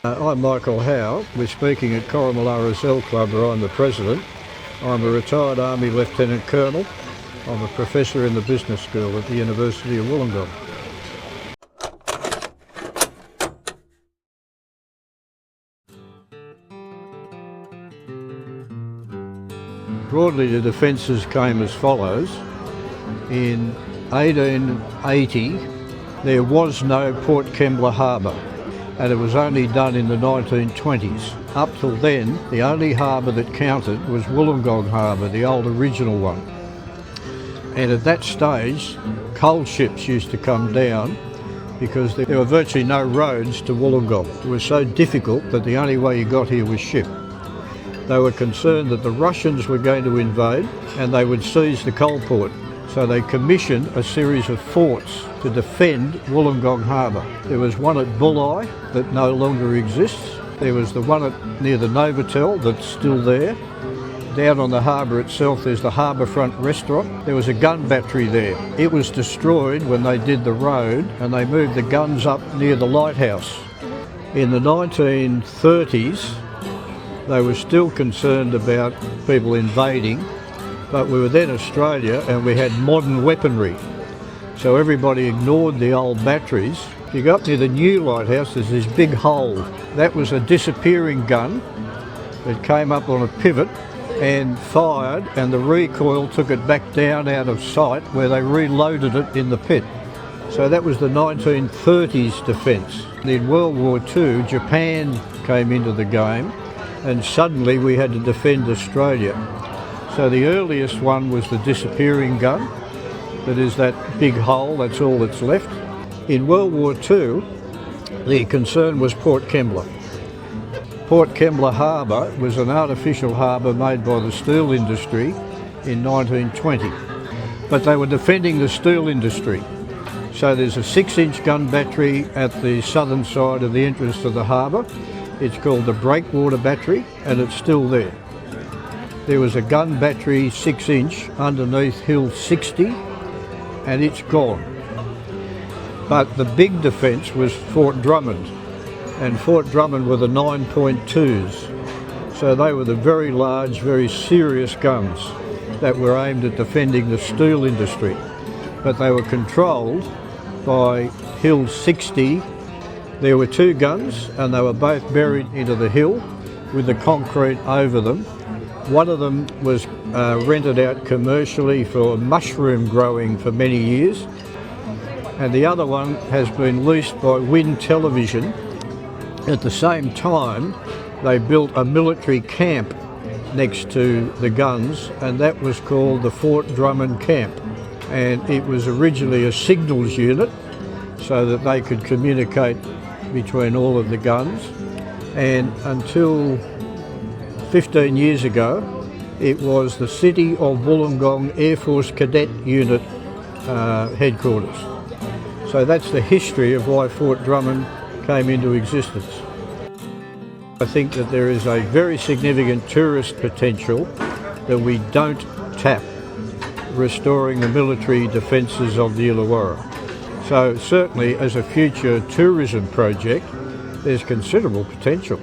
I'm Michael Howe. We're speaking at Coromala Roselle Club where I'm the president. I'm a retired Army Lieutenant Colonel. I'm a professor in the business school at the University of Wollongong. Broadly, the defences came as follows. In 1880, there was no Port Kembla Harbour, and it was only done in the 1920s. Up till then, the only harbour that counted was Wollongong Harbour, the old original one. And at that stage, coal ships used to come down because there were virtually no roads to Wollongong. It was so difficult that the only way you got here was ship. They were concerned that the Russians were going to invade and they would seize the coal port. So they commissioned a series of forts to defend Wollongong Harbour. There was one at Bulli that no longer exists. There was the one near the Novotel that's still there. Down on the harbour itself there's the harbourfront restaurant. There was a gun battery there. It was destroyed when they did the road and they moved the guns up near the lighthouse. In the 1930s they were still concerned about people invading, but we were then Australia and we had modern weaponry. So everybody ignored the old batteries. You go up near the new lighthouse, there's this big hole. That was a disappearing gun that came up on a pivot and fired, and the recoil took it back down out of sight where they reloaded it in the pit. So that was the 1930s defence. In World War II, Japan came into the game and suddenly we had to defend Australia. So the earliest one was the disappearing gun, that is that big hole, that's all that's left. In World War II, the concern was Port Kembla. Port Kembla Harbour was an artificial harbour made by the steel industry in 1920. But they were defending the steel industry. So there's a 6-inch gun battery at the southern side of the entrance to the harbour. It's called the Breakwater Battery and it's still there. There was a gun battery 6-inch underneath Hill 60 and it's gone. But the big defence was Fort Drummond, and Fort Drummond were the 9.2s. So they were the very large, very serious guns that were aimed at defending the steel industry. But they were controlled by Hill 60. There were 2 guns and they were both buried into the hill with the concrete over them. One of them was rented out commercially for mushroom growing for many years, and the other one has been leased by Wind Television. At the same time, they built a military camp next to the guns, and that was called the Fort Drummond Camp. And it was originally a signals unit so that they could communicate between all of the guns. And until 15 years ago, it was the City of Wollongong Air Force Cadet Unit headquarters. So that's the history of why Fort Drummond came into existence. I think that there is a very significant tourist potential that we don't tap, restoring the military defences of the Illawarra. So certainly as a future tourism project, there's considerable potential.